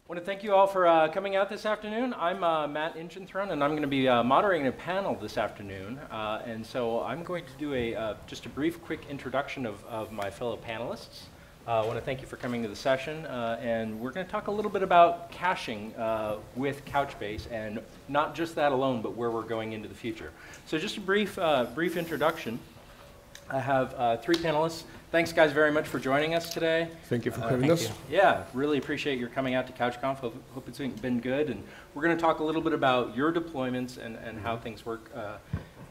I want to thank you all for coming out this afternoon. I'm Matt Inchenthron, and I'm going to be moderating a panel this afternoon. And so I'm going to do just a brief, quick introduction of my fellow panelists. I want to thank you for coming to the session. And we're going to talk a little bit about caching with Couchbase, and not just that alone, but where we're going into the future. So just a brief introduction. I have three panelists. Thanks, guys, very much for joining us today. Thank you for having us. Yeah, really appreciate your coming out to CouchConf. Hope it's been good. And we're going to talk a little bit about your deployments and how things work,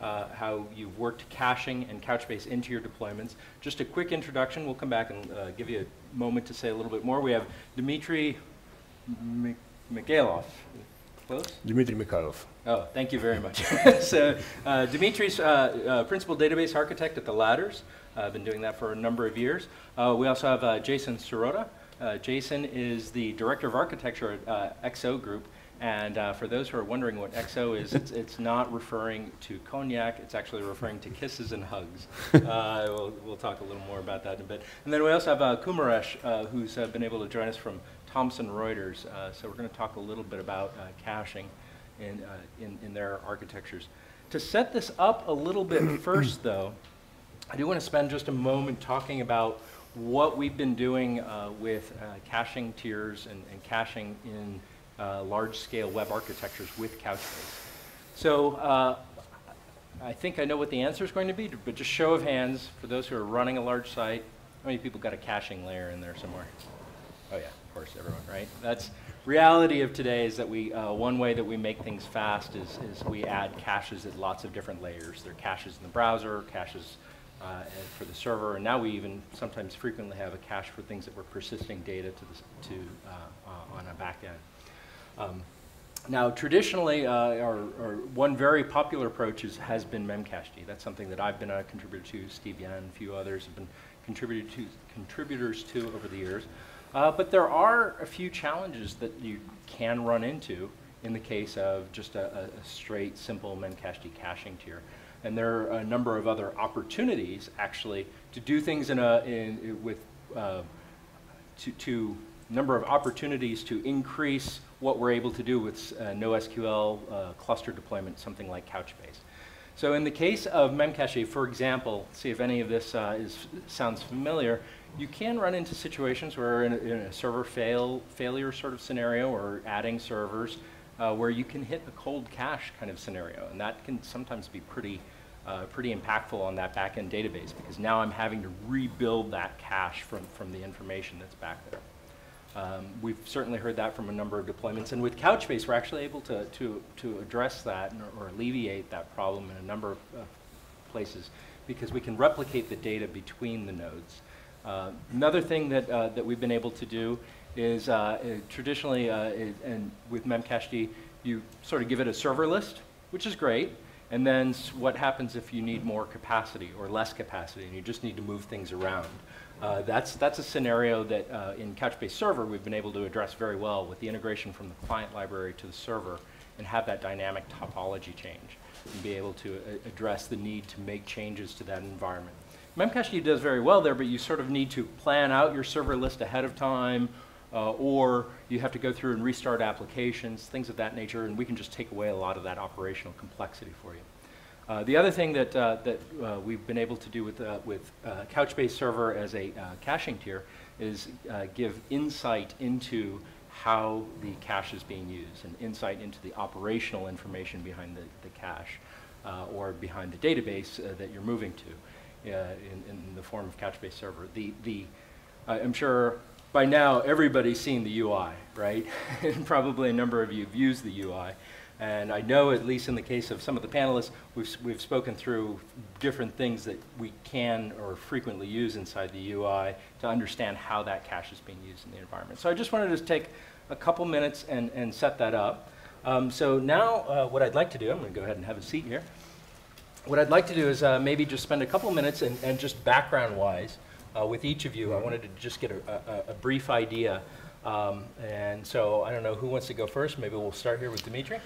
how you've worked caching and Couchbase into your deployments. Just a quick introduction. We'll come back and give you a moment to say a little bit more. We have Dmitri Mikhailov. Close? Dmitri Mikhailov. Oh, thank you very much. So Dmitri's principal database architect at the Ladders. I've been doing that for a number of years. We also have Jason Sirota. Jason is the director of architecture at XO Group. And for those who are wondering what XO is, it's not referring to cognac. It's actually referring to kisses and hugs. We'll talk a little more about that in a bit. And then we also have Kumaresh, who's been able to join us from Thompson Reuters. So we're going to talk a little bit about caching in their architectures. To set this up a little bit first, though, I do want to spend just a moment talking about what we've been doing with caching tiers and caching in large-scale web architectures with Couchbase. So I think I know what the answer is going to be, but just show of hands for those who are running a large site. How many people got a caching layer in there somewhere? Oh yeah, of course, everyone, right? That's reality of today is that one way that we make things fast is we add caches at lots of different layers. There are caches in the browser, caches for the server, and now we even sometimes frequently have a cache for things that we're persisting data on a back end. Now, traditionally, our one very popular approach has been memcached. That's something that I've been a contributor to. Steve Yan and a few others have been contributors to over the years. But there are a few challenges that you can run into in the case of just a straight, simple memcached caching tier. And there are a number of other opportunities, actually, to do things number of opportunities to increase what we're able to do with NoSQL cluster deployment, something like Couchbase. So in the case of memcache, for example, see if any of this sounds familiar, you can run into situations where in a server failure sort of scenario or adding servers where you can hit a cold cache kind of scenario. And that can sometimes be pretty impactful on that back-end database, because now I'm having to rebuild that cache from the information that's back there. We've certainly heard that from a number of deployments, and with Couchbase, we're actually able to address that or alleviate that problem in a number of places, because we can replicate the data between the nodes. Another thing that we've been able to do is traditionally, and with memcached, you sort of give it a server list, which is great. And then what happens if you need more capacity or less capacity and you just need to move things around? That's a scenario that in Couchbase Server we've been able to address very well with the integration from the client library to the server and have that dynamic topology change and be able to address the need to make changes to that environment. Memcached does very well there, but you sort of need to plan out your server list ahead of time, or you have to go through and restart applications, things of that nature, and we can just take away a lot of that operational complexity for you. The other thing that we've been able to do with Couchbase Server as a caching tier is give insight into how the cache is being used and insight into the operational information behind the cache or behind the database that you're moving to in the form of Couchbase Server. I'm sure by now, everybody's seen the UI, right? And probably a number of you have used the UI. And I know, at least in the case of some of the panelists, we've spoken through different things that we can or frequently use inside the UI to understand how that cache is being used in the environment. So I just wanted to take a couple minutes and set that up. So now what I'd like to do, I'm going to go ahead and have a seat here. What I'd like to do is maybe just spend a couple minutes and just background-wise, with each of you, I wanted to just get a brief idea. And so I don't know who wants to go first. Maybe we'll start here with Dmitri.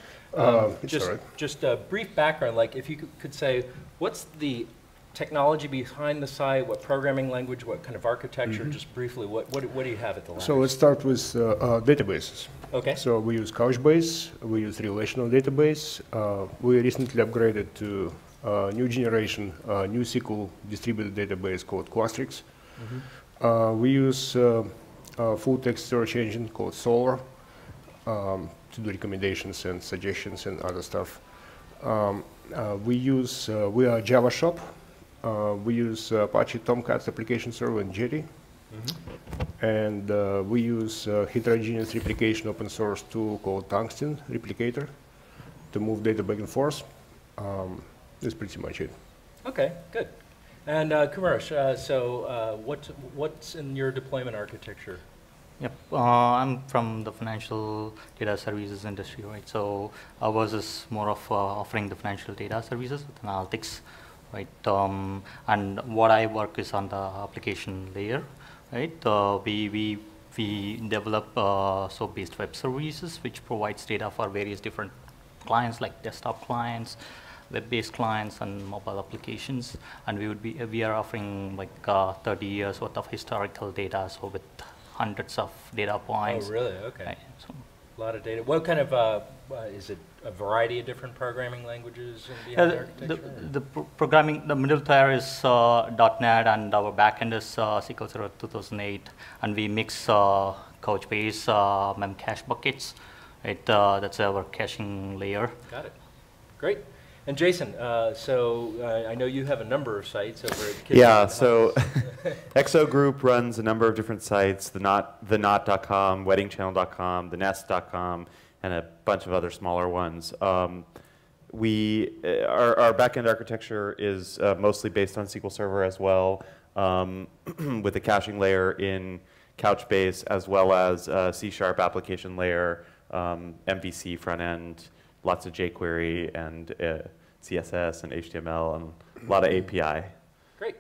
Just a brief background, like if you could say, what's the technology behind the site, what programming language, what kind of architecture, just briefly, what do you have at the lab? So let's start with databases. Okay. So we use Couchbase, we use relational database. We recently upgraded to new generation NoSQL distributed database called Qualtrics. We use full text search engine called Solr to do recommendations and suggestions and other stuff. We are Java shop. We use Apache Tomcat application server and Jetty. And we use heterogeneous replication open source tool called Tungsten Replicator to move data back and forth. That's pretty much it. Okay, good. And Kumaresh, so what's in your deployment architecture? Yep, I'm from the financial data services industry, right? So ours is more of offering the financial data services with analytics, right? And what I work is on the application layer, right? We develop SOAP-based web services which provides data for various different clients like desktop clients, web-based clients, and mobile applications. And we are offering like 30 years worth of historical data, so with hundreds of data points. Oh, really? Okay. Right, so a lot of data. What kind of, is it a variety of different programming languages in the architecture? The programming, the middle tier is .NET, and our backend is SQL Server 2008, and we mix Couchbase, Memcache buckets. That's our caching layer. Got it. Great. And Jason, I know you have a number of sites over at Kitchen. Yeah, so XO Group runs a number of different sites, the knot.com, weddingchannel.com, thenest.com, and a bunch of other smaller ones. Our backend architecture is mostly based on SQL Server as well, with a caching layer in Couchbase, as well as a C# application layer, MVC front end, lots of jQuery and CSS and HTML and a lot of API. Great.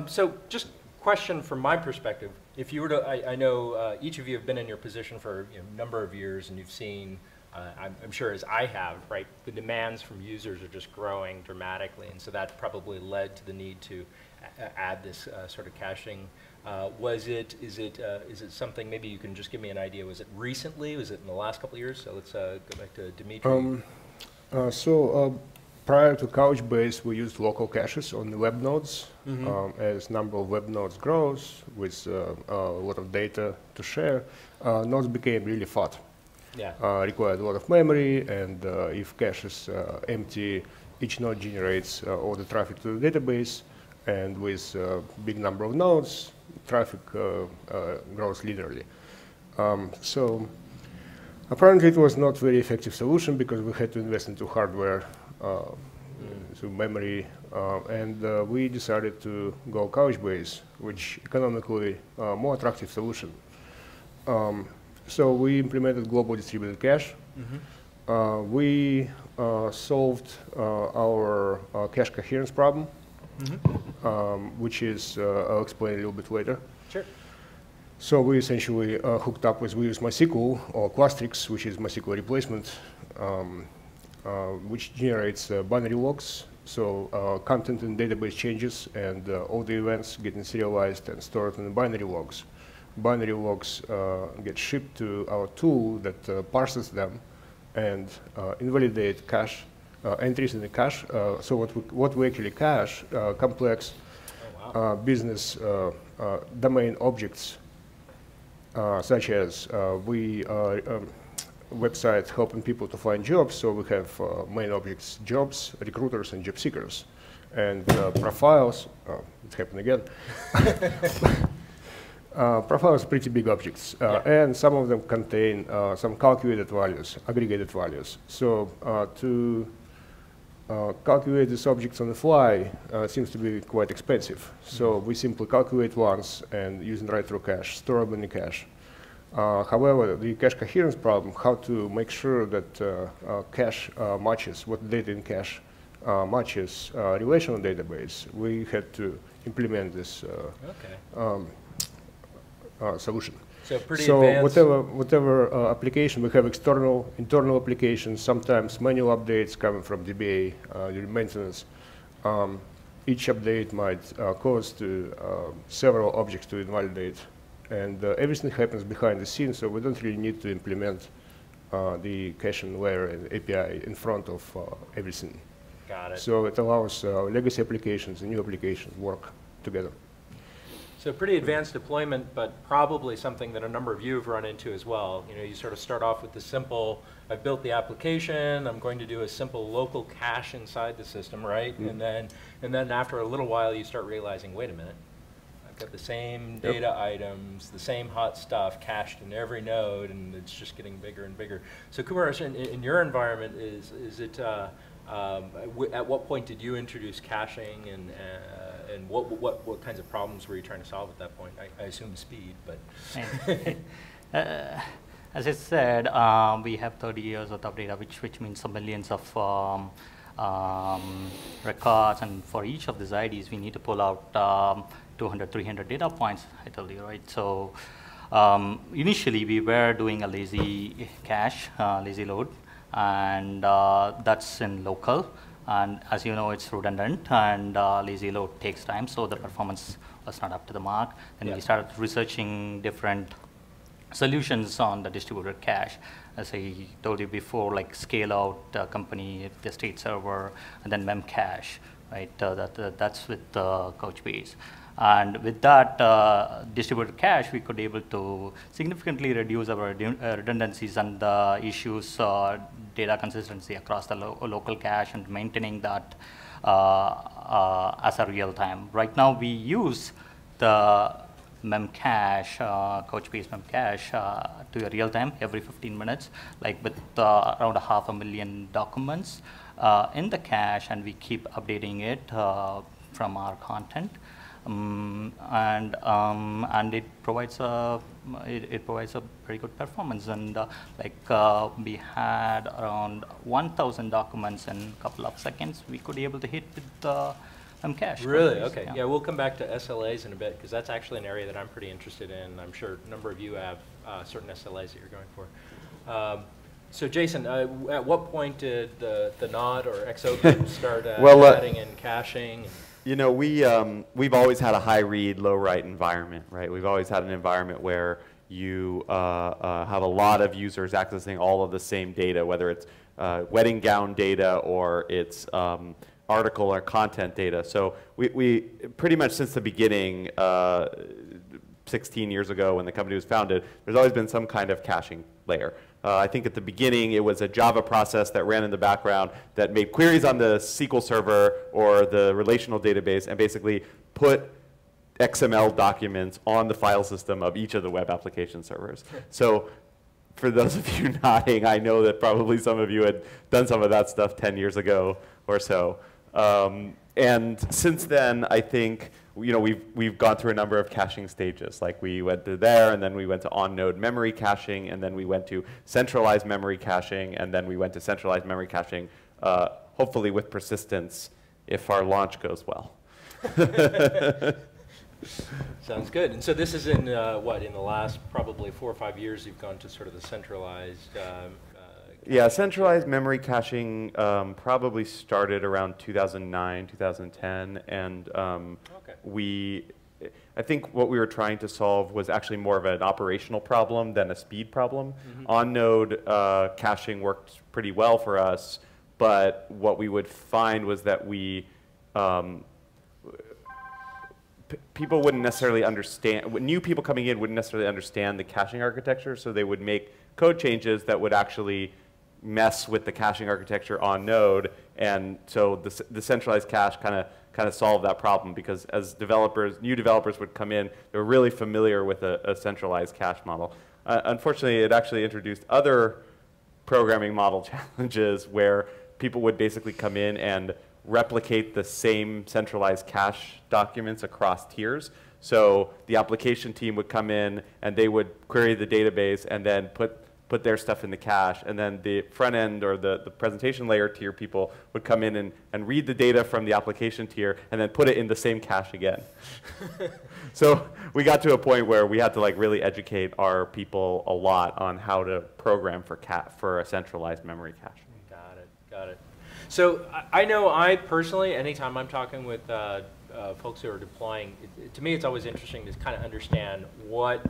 So just question from my perspective. If you were to, I know each of you have been in your position for a number of years, and you've seen, I'm sure as I have, right, the demands from users are just growing dramatically, and so that probably led to the need to add this sort of caching. Is it something, maybe you can just give me an idea, was it recently, was it in the last couple of years? So let's go back to Dmitri. Prior to Couchbase, we used local caches on the web nodes. As number of web nodes grows with a lot of data to share, nodes became really fat. Yeah. Required a lot of memory, and if cache is empty, each node generates all the traffic to the database, and with a big number of nodes, traffic grows linearly. So apparently it was not very effective solution because we had to invest into hardware, to memory, and we decided to go Couchbase, which economically more attractive solution. So we implemented global distributed cache. We solved our cache coherence problem, which is, I'll explain a little bit later. Sure. So we essentially hooked up with, we use MySQL or Qualtrics, which is MySQL replacement, which generates binary logs. So content in database changes, and all the events getting serialized and stored in the binary logs. Binary logs get shipped to our tool that parses them and invalidate cache entries in the cache. So what we actually cache, complex business domain objects, such as we are website helping people to find jobs, so we have main objects, jobs, recruiters, and job seekers. And profiles, it's happened again. Profiles are pretty big objects, and some of them contain some calculated values, aggregated values. So to calculate these objects on the fly seems to be quite expensive. So we simply calculate once and using write-through cache, store them in the cache. However, the cache coherence problem, how to make sure that cache matches, what data in cache matches relational database, we had to implement this solution. So pretty so advanced. whatever application, we have external, internal applications, sometimes manual updates coming from DBA during maintenance. each update might cause several objects to invalidate. And everything happens behind the scenes, so we don't really need to implement the caching layer and API in front of everything. Got it. So it allows legacy applications and new applications work together. So pretty advanced deployment, but probably something that a number of you have run into as well. You know, you sort of start off with the simple, I've built the application, I'm going to do a simple local cache inside the system, right? Mm-hmm. And then after a little while, you start realizing, wait a minute, I've got the same data items, the same hot stuff cached in every node, and it's just getting bigger and bigger. So Kumaresh, in your environment, is it, at what point did you introduce caching, and what kinds of problems were you trying to solve at that point? I assume speed, but. As I said, we have 30 years worth of data, which means some millions of records, and for each of these IDs, we need to pull out 200, 300 data points, I told you, right? So initially, we were doing a lazy cache, lazy load, and that's in local. And as you know, it's redundant, and lazy load takes time, so the performance was not up to the mark. And we started researching different solutions on the distributed cache. As I told you before, like scale out company, the state server, and then memcache, right? That's with Couchbase. And with that distributed cache, we could able to significantly reduce our redundancies and the issues, data consistency across the local cache, and maintaining that as a real time. Right now, we use the memcache, Couchbase memcache, to a real time every 15 minutes, like with around 500,000 documents in the cache, and we keep updating it from our content. And it provides a very good performance, and we had around 1,000 documents in a couple of seconds. We could be able to hit with the memcache. Really? Okay. Yeah, we'll come back to SLAs in a bit, because that's actually an area that I'm pretty interested in. I'm sure a number of you have certain SLAs that you're going for. So Jason, at what point did the Nod or XO group start adding in caching? You know, we've always had a high read, low write environment, right? We've always had an environment where you have a lot of users accessing all of the same data, whether it's wedding gown data or it's article or content data. So we pretty much since the beginning, 16 years ago when the company was founded, there's always been some kind of caching layer. I think at the beginning it was a Java process that ran in the background that made queries on the SQL server or the relational database and basically put XML documents on the file system of each of the web application servers. So for those of you nodding, I know that probably some of you had done some of that stuff 10 years ago or so. And since then, I think we've gone through a number of caching stages. Like we went to there, and then we went to on-node memory caching, and then we went to centralized memory caching, and then we went to centralized memory caching, hopefully with persistence if our launch goes well. Sounds good. And so this is in what, in the last probably 4 or 5 years, you've gone to sort of the centralized. Yeah, centralized memory caching probably started around 2009, 2010, and I think what we were trying to solve was actually more of an operational problem than a speed problem. Mm-hmm. On-node caching worked pretty well for us, but what we would find was that people wouldn't necessarily understand, new people coming in wouldn't necessarily understand the caching architecture, so they would make code changes that would actually mess with the caching architecture on node, and so the centralized cache kind of solved that problem, because as new developers would come in, they were really familiar with a centralized cache model. Unfortunately, it actually introduced other programming model challenges where people would basically come in and replicate the same centralized cache documents across tiers. So the application team would come in and they would query the database and then put their stuff in the cache, and then the front end or the presentation layer tier people would come in and read the data from the application tier and then put it in the same cache again. So we got to a point where we had to really educate our people a lot on how to program for a centralized memory cache. Got it. So I know I personally, anytime I'm talking with folks who are deploying, to me it's always interesting to kind of understand what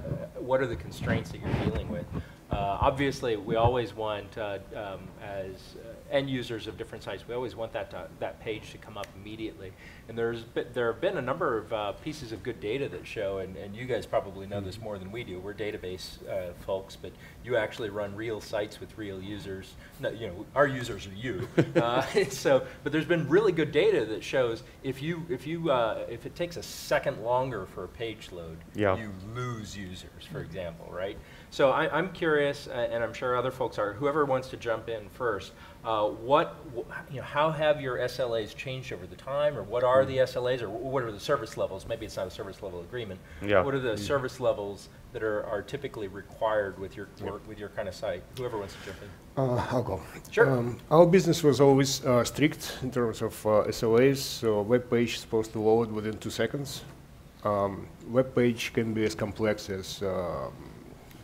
are the constraints that you're dealing with. Obviously, we always want, as end users of different sites, we always want that page to come up immediately. And there have been a number of pieces of good data that show, and you guys probably know this more than we do. We're database folks, but you actually run real sites with real users. No, you know, our users are you. But there's been really good data that shows if it takes a second longer for a page load, you lose users, for example, right? So I'm curious, and I'm sure other folks are. Whoever wants to jump in first, how have your SLAs changed over the time, or what are the SLAs, or what are the service levels? Maybe it's not a service level agreement. Yeah. What are the service levels that are typically required with your with your kind of site? Whoever wants to jump in. I'll go. Sure. Our business was always strict in terms of SLAs. So a web page is supposed to load within 2 seconds. Web page can be as complex as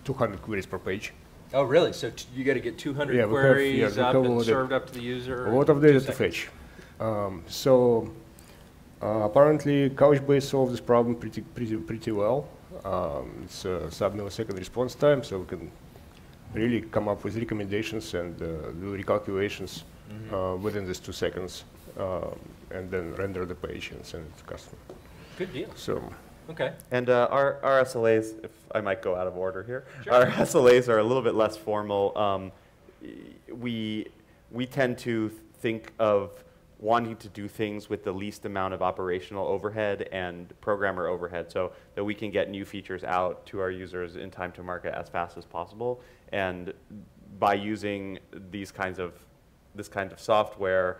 200 queries per page. Oh, really? So you got to get 200 queries up and served up to the user? A lot of data to fetch. Apparently, Couchbase solved this problem pretty well. It's a sub-millisecond response time, so we can really come up with recommendations and do recalculations within these 2 seconds, and then render the page and send it to the customer. Good deal. So. Okay. And our SLAs, if I might go out of order here, sure. Our SLAs are a little bit less formal. We tend to think of wanting to do things with the least amount of operational overhead and programmer overhead, so that we can get new features out to our users in time to market as fast as possible. And by using this kind of software,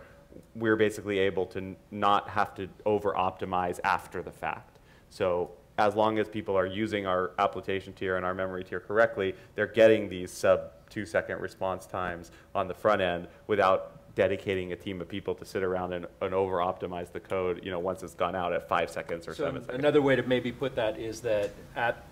we're basically able to not have to over-optimize after the fact. So as long as people are using our application tier and our memory tier correctly, they're getting these sub 2 second response times on the front end without dedicating a team of people to sit around and over-optimize the code, once it's gone out at 5 seconds or 7 seconds. Another way to maybe put that is that at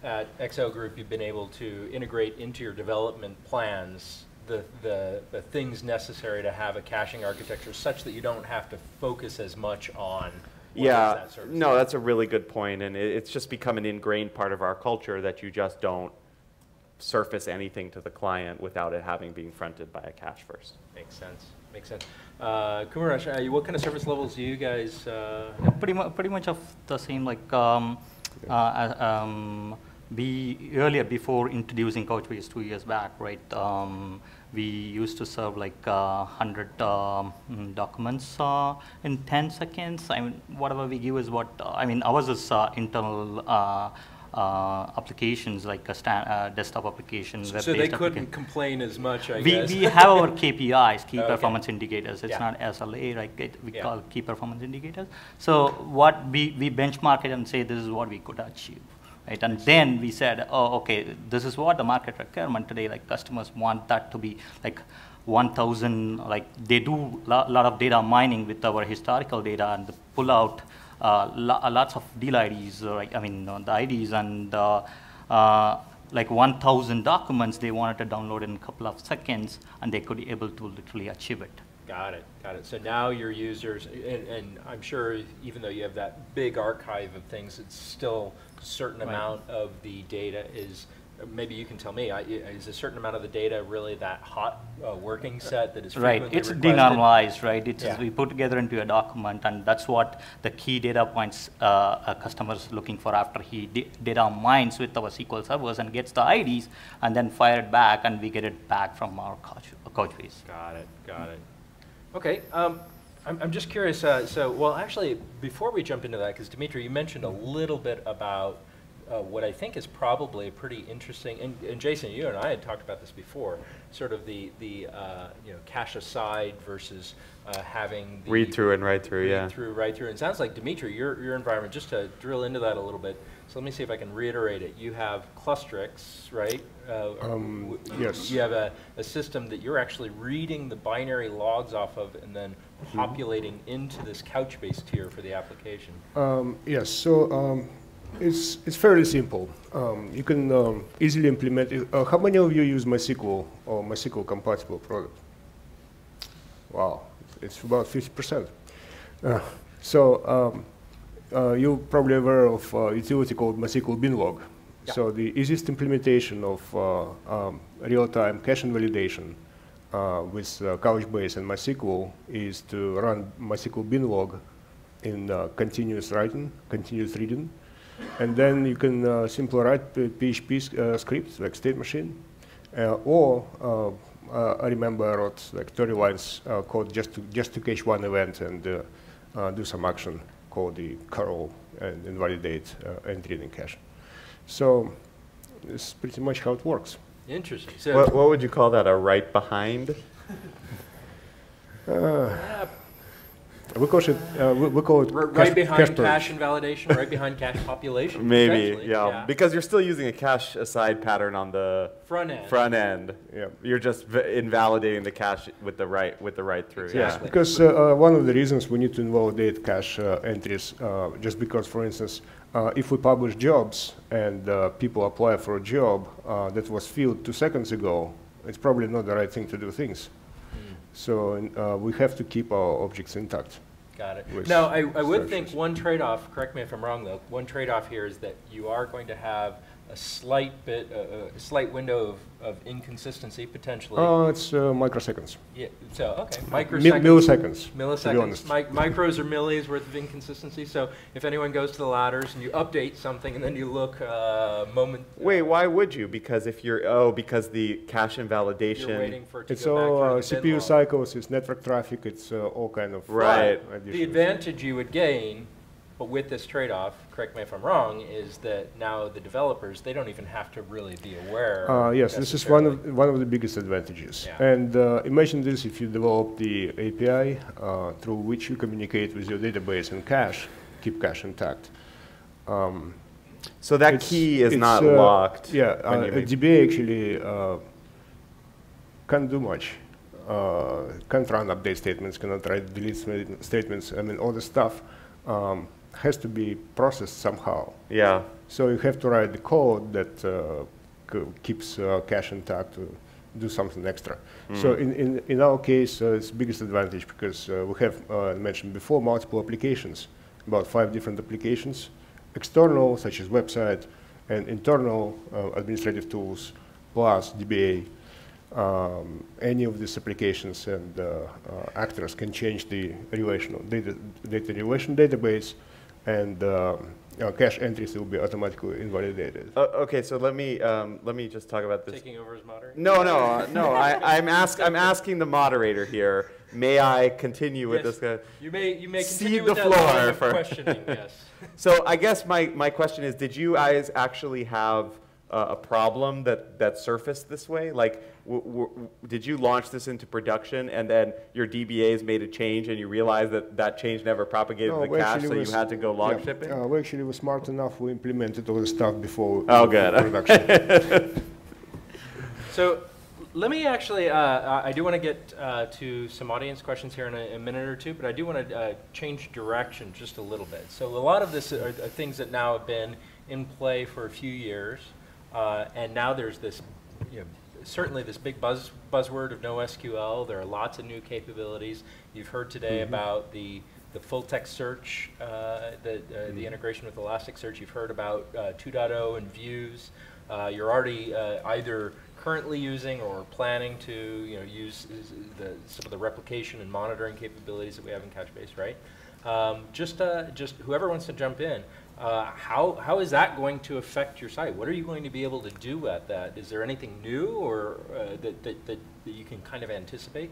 XL Group, you've been able to integrate into your development plans the things necessary to have a caching architecture such that you don't have to focus as much on that's a really good point, and it's just become an ingrained part of our culture that you just don't surface anything to the client without it having been fronted by a cache first. Makes sense. Makes sense. Kumaresh, what kind of service levels do you guys? Pretty much of the same, like earlier, before introducing Couchbase 2 years back, right? We used to serve like 100 documents in 10 seconds. I mean, whatever we give is what, ours is internal applications, like a desktop application. So they couldn't complain as much, I guess. We have our KPIs, key performance indicators. It's not SLA, right? We call key performance indicators. So what we benchmark it and say this is what we could achieve. Right? And then we said, oh, okay, this is what the market requirement today, like customers want that to be like 1,000, like they do lot of data mining with our historical data and pull out lots of deal IDs, right? The IDs and like 1,000 documents they wanted to download in a couple of seconds, and they could be able to literally achieve it. Got it, got it. So now your users, and I'm sure even though you have that big archive of things, it's still a certain amount of the data is, maybe you can tell me, is a certain amount of the data really that hot working set that is frequently it's requested? denormalized, right? It's we put together into a document, and that's what the key data points a customer is looking for after he data mines with our SQL servers and gets the IDs, and then fire it back, and we get it back from our Couchbase. Got it, got it. Okay, I'm just curious, well, actually, before we jump into that, because Dmitri, you mentioned a little bit about what I think is probably a pretty interesting, and Jason, you and I had talked about this before, sort of the cache aside versus having the read through and write through, read through, write through. And it sounds like, Dmitri, your environment, just to drill into that a little bit, so let me see if I can reiterate it. You have Clustrix, right? Yes. You have a system that you're actually reading the binary logs off of and then populating into this Couchbase tier for the application. Yes, so it's fairly simple. You can easily implement it. How many of you use MySQL or MySQL compatible product? Wow, It's about 50%. You're probably aware of a utility called MySQL binlog. Yeah. So the easiest implementation of real-time cache invalidation with Couchbase and MySQL is to run MySQL binlog in continuous reading, and then you can simply write PHP scripts like state machine, or I remember I wrote like 30 lines code just to cache one event and do some action called the curl and invalidate entry in cache. So this is pretty much how it works. Interesting. So What would you call that? A right behind? We call it right behind purge. cache invalidation, right behind cache population. Maybe, potentially, yeah. Because you're still using a cache aside pattern on the front end. Yeah. You're just invalidating the cache with the write through. Exactly. Yes, because one of the reasons we need to invalidate cache entries, just because, for instance, if we publish jobs and people apply for a job that was filled 2 seconds ago, it's probably not the right thing to do things. So we have to keep our objects intact. Got it. Now, I would think one trade-off, correct me if I'm wrong though, one trade-off here is that you are going to have a slight window of inconsistency potentially. It's microseconds. Yeah, so, okay, microseconds. Milliseconds, Milliseconds. to be honest. Micros or millis worth of inconsistency. So if anyone goes to the ladders and you update something and then you look Wait, why would you? Because if you're, because the cache invalidation. you're waiting for it to It's go back all through the bin CPU log. cycles, it's network traffic, it's all kind of Right. The advantage you would gain, but with this trade-off, correct me if I'm wrong, is that now the developers, they don't even have to really be aware. Yes, this is one of the biggest advantages. Yeah. And imagine this: if you develop the API through which you communicate with your database and cache, keep cache intact. So that key is not locked. Yeah, a DBA actually can't do much. Can't run update statements, cannot write delete statements. I mean, all the stuff has to be processed somehow. Yeah. So you have to write the code that keeps cache intact to do something extra. So in our case, it's the biggest advantage because we have, mentioned before, multiple applications, about 5 different applications, external, such as website, and internal administrative tools, plus DBA. Any of these applications and actors can change the relational data relation database, and cache entries will be automatically invalidated. Okay, so let me just talk about this. Taking over as moderator? No. I'm asking the moderator here. May I continue with this? You may continue Cede with the that line floor of for questioning. Yes. So I guess my question is: did you guys actually have a problem that surfaced this way? Like, did you launch this into production and then your DBAs made a change and you realized that change never propagated to the cache, so you had to go log shipping? We actually were smart enough. We implemented all the stuff before good. production. So let me actually, I do want to get to some audience questions here in a minute or two, but I do want to change direction just a little bit. So a lot of this are things that now have been in play for a few years. And now there's this, certainly this big buzzword of NoSQL. There are lots of new capabilities. You've heard today about the full text search, the integration with Elasticsearch. You've heard about 2.0 and views. You're already either currently using or planning to use some of the replication and monitoring capabilities that we have in Couchbase, right? Just whoever wants to jump in. How is that going to affect your site? What are you going to be able to do at that? Is there anything new or that you can kind of anticipate?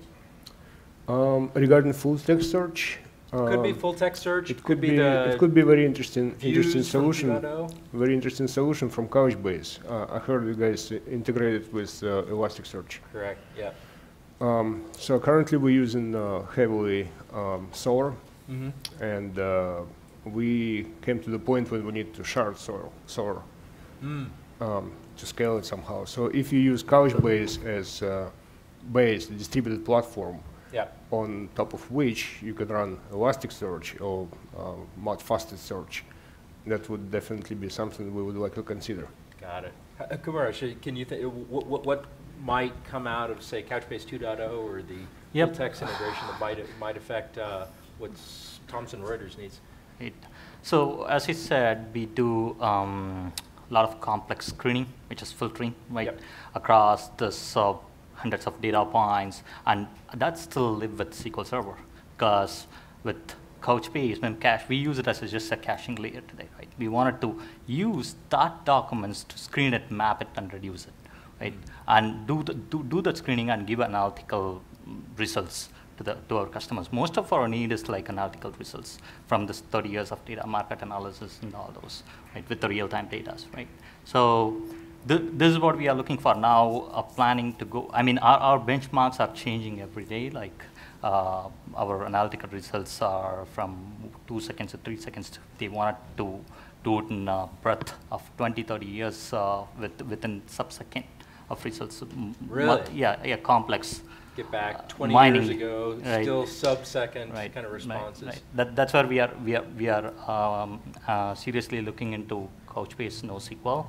Regarding full text search, could be full text search. It could be very interesting solution. Very interesting solution from Couchbase. I heard you guys integrated with Elasticsearch. Correct. Yeah. So currently we're using heavily Solar, and we came to the point when we need to shard Solar to scale it somehow. So if you use Couchbase as base, the distributed platform, on top of which you can run Elasticsearch or much faster search, that would definitely be something we would like to consider. Got it. Kumaresh, can you think what might come out of, say, Couchbase 2.0 or the Yep. full-text integration that might affect what Thompson Reuters needs? Right. So as he said, we do a lot of complex screening, which is filtering, right, Yep. across this hundreds of data points, and that still live with SQL Server, because with Couchbase, Memcache, we use it as just a caching layer today, right? We wanted to use that documents to screen it, map it, and reduce it, right? And do that screening and give analytical results to our customers. Most of our need is like analytical results from this 30 years of data market analysis and all those, right, with the real-time data, right? So this is what we are looking for now, planning to go. I mean, our benchmarks are changing every day. Like our analytical results are from 2 seconds to 3 seconds. They wanted to do it in a breadth of 20, 30 years within sub-second of results. Really? Yeah, complex. Get back 20 mining, years ago, right. Still sub-second Right, kind of responses. right. That's where we are seriously looking into Couchbase NoSQL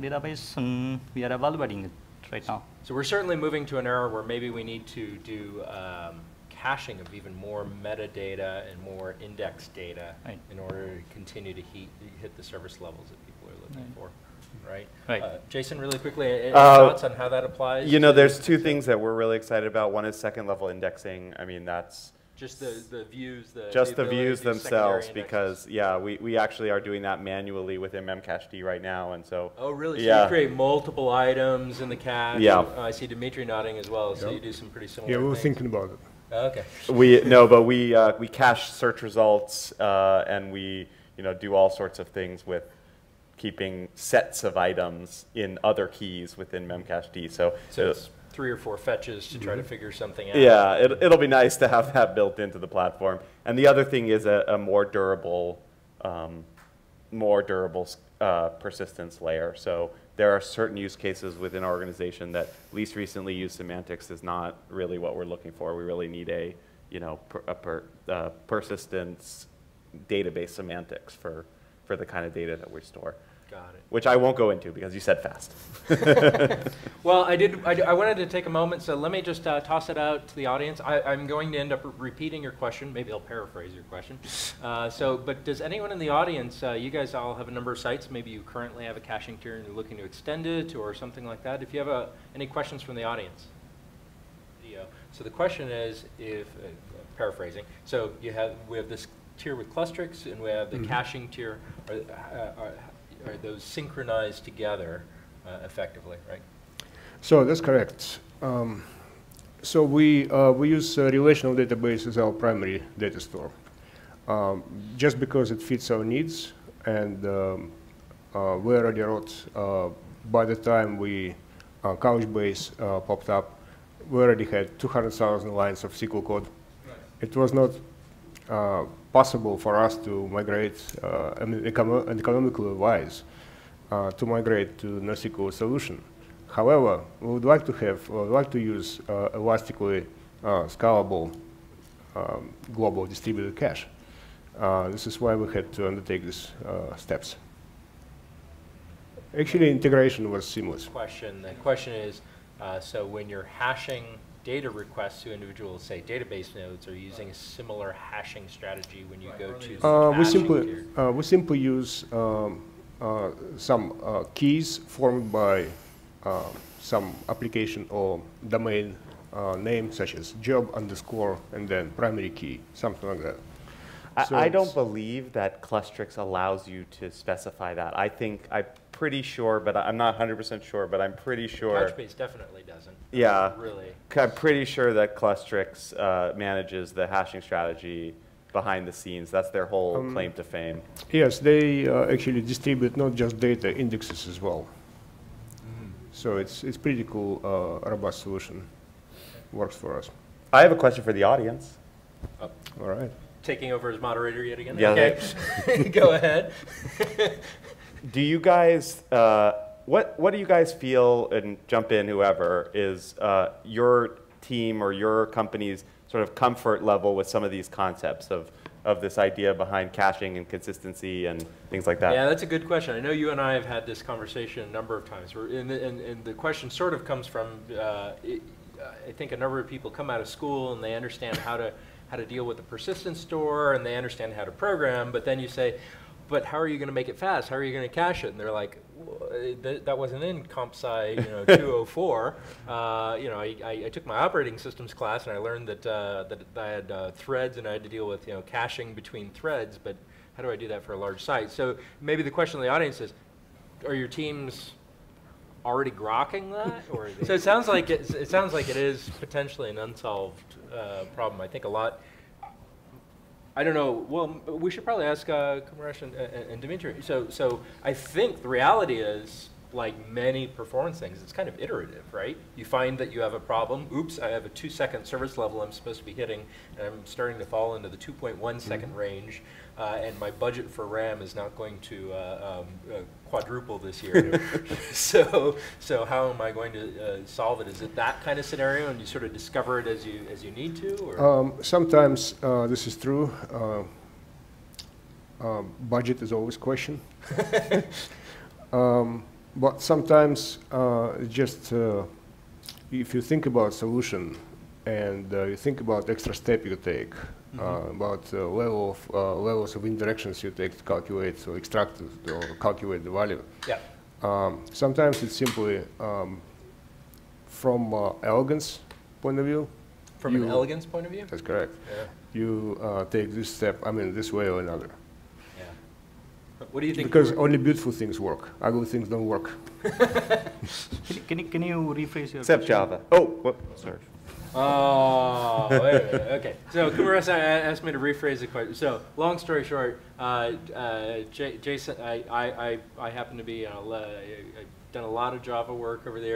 database, and we are evaluating it right now. So we're certainly moving to an era where maybe we need to do caching of even more metadata and more index data Right. in order to continue to hit the service levels that people are looking for. Right. Right. Jason, really quickly, any thoughts on how that applies? You know, there's two things that we're really excited about. One is second level indexing. I mean, that's just the views, just the ability views to do themselves, secondary because yeah, we actually are doing that manually within Memcache right now, and so indexes. Oh, really? So yeah. you create multiple items in the cache. Yeah. I see Dmitri nodding as well. So Yep. you do some pretty similar. Yeah, we were things. thinking about it. Oh, okay. we cache search results, and we do all sorts of things with keeping sets of items in other keys within Memcache. So it's 3 or 4 fetches to try to figure something out. yeah, it'll be nice to have that built into the platform. And the other thing is a more durable persistence layer. So there are certain use cases within our organization that least recently used semantics is not really what we're looking for. We really need a persistence database semantics for the kind of data that we store. Got it. Which I won't go into because you said fast. Well, I wanted to take a moment, so let me just toss it out to the audience. I'm going to end up repeating your question. Maybe I'll paraphrase your question. But does anyone in the audience, you guys all have a number of sites, maybe you currently have a caching tier and you're looking to extend it or something like that. If you have any questions from the audience. So the question is, paraphrasing, so we have this tier with Clustrix and we have the caching tier. Are those synchronized together effectively, right? So that's correct. So we use relational database as our primary data store, just because it fits our needs, and we already wrote, by the time Couchbase popped up, we already had 200,000 lines of SQL code. Right. It was not possible for us to migrate, economically wise, to migrate to NoSQL solution. However, we would like to use elastically scalable global distributed cache. This is why we had to undertake these steps. Actually, integration was seamless. The question is, so when you're hashing data requests to individual, say, database nodes, are you using a similar hashing strategy when you go to the caching tier? We simply use some keys formed by some application or domain name, such as job _ and then primary key, something like that. I don't believe that Clustrix allows you to specify that. I'm pretty sure, but I'm not 100% sure, but I'm pretty sure. Couchbase definitely doesn't. Yeah. Really. I'm pretty sure that Clustrix manages the hashing strategy behind the scenes. That's their whole claim to fame. Yes, they actually distribute not just data, indexes as well. So it's pretty cool, robust solution. Works for us. I have a question for the audience. Oh. All right. Taking over as moderator yet again? Yeah, okay. Go ahead. Do you guys, what do you guys feel, and jump in whoever, is your team or your company's sort of comfort level with some of these concepts of of this idea behind caching and consistency and things like that? Yeah, that's a good question. I know you and I have had this conversation a number of times. And the question sort of comes from, I think a number of people come out of school and they understand how to deal with the persistent store and they understand how to program, but then you say, but how are you going to make it fast? How are you going to cache it? And they're like, that wasn't in comp sci 204. I took my operating systems class and I learned that I had threads and I had to deal with caching between threads. But how do I do that for a large site? So maybe the question of the audience is, are your teams already grokking that? Or so it sounds like it is potentially an unsolved problem. I think a lot. I don't know. Well, we should probably ask Kumaresh and Dmitri. So I think the reality is, like many performance things, it's kind of iterative, right? You find that you have a problem. Oops, I have a 2-second service level I'm supposed to be hitting, and I'm starting to fall into the 2.1 second range, and my budget for RAM is not going to quadruple this year. So how am I going to solve it? Is it that kind of scenario, and you sort of discover it as you need to? Or? Sometimes this is true. Budget is always a question. But sometimes just if you think about solution and you think about extra step you take, about levels of interactions you take to calculate or extract or calculate the value. Yeah. Sometimes it's simply from elegance point of view. From an elegance point of view? That's correct. Yeah. You take this step, this way or another. What do you think? Because only beautiful things work. Ugly things don't work. Can you rephrase your Except question? Java. Oh, whoop, sorry. Oh, wait a minute. Okay. So Kumaresh asked me to rephrase the question. So long story short, Jason, I happen to be I've done a lot of Java work over the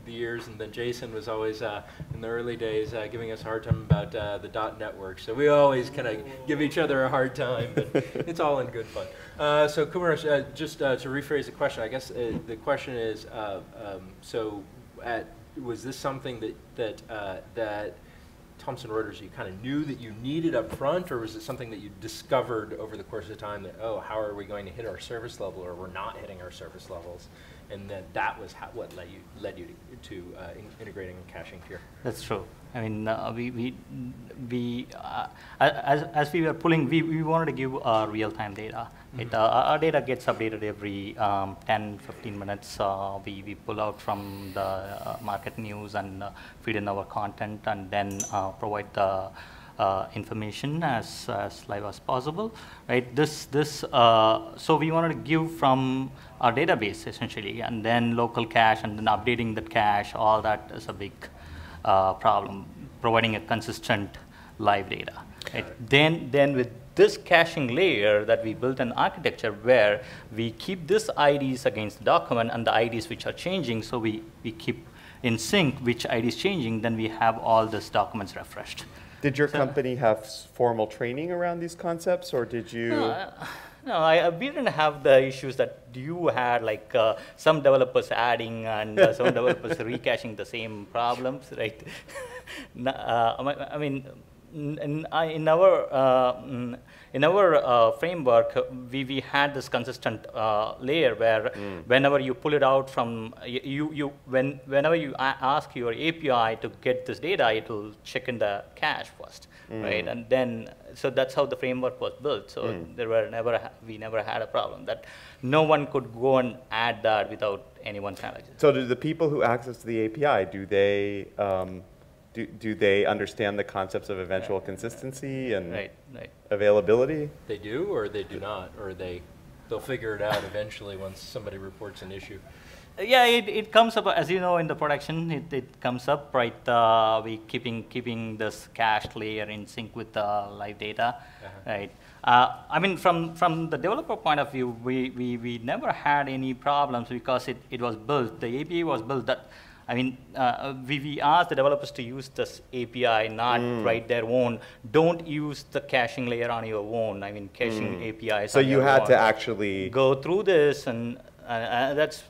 years, and then Jason was always in the early days giving us a hard time about the .NET work. So we always kind of give each other a hard time, but it's all in good fun. So Kumaresh, just to rephrase the question, I guess the question is, was this something that Thomson Reuters you kind of knew that you needed up front, or was it something that you discovered over the course of time that, oh, how are we going to hit our service level, or we're not hitting our service levels, and that was what led you to integrating and caching here? That's true. I mean, as we were pulling, we wanted to give real-time data. Our data gets updated every 10, 15 minutes. We pull out from the market news and feed in our content, and then provide the information as live as possible. Right? So we wanted to give from our database essentially, and then local cache, and then updating that cache. All that is a big problem, providing a consistent live data. Right? Then with this caching layer that we built an architecture where we keep this IDs against the document and the IDs which are changing, so we keep in sync which ID is changing, then we have all these documents refreshed. Did your company have formal training around these concepts, or did you? No, we didn't have the issues that you had, like some developers adding and some developers recaching the same problems, right? I mean, in our framework, we had this consistent layer where whenever you pull it out from whenever you ask your API to get this data, it will check in the cache first, right? And then so that's how the framework was built. So we never had a problem that no one could go and add that without anyone's knowledge. So do the people who access the API, do they understand the concepts of eventual consistency and availability? They do, or they do not, or they'll figure it out eventually once somebody reports an issue. Yeah, it comes up, as you know, in the production, it comes up, right? We keeping this cached layer in sync with the live data, right? I mean, from the developer point of view, we never had any problems because it was built. The API was built that. I mean, we asked the developers to use this API, not write their own. Don't use the caching layer on your own. I mean, caching APIs. So you had to actually go through this, and that's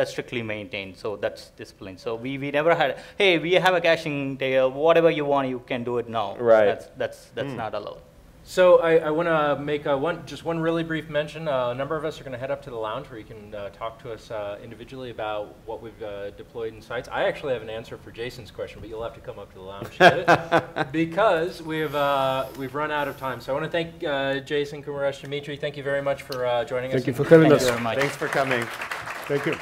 strictly maintained. So that's disciplined. So we never had, hey, we have a caching layer. Whatever you want, you can do it now. Right. That's not allowed. So I want to make just one really brief mention. A number of us are going to head up to the lounge where you can talk to us individually about what we've deployed in sites. I actually have an answer for Jason's question, but you'll have to come up to the lounge because we've run out of time. So I want to thank Jason, Kumaresh, Dmitri. Thank you very much for joining us. Thank you for having us. Thank you very much. Thanks for coming. Thank you.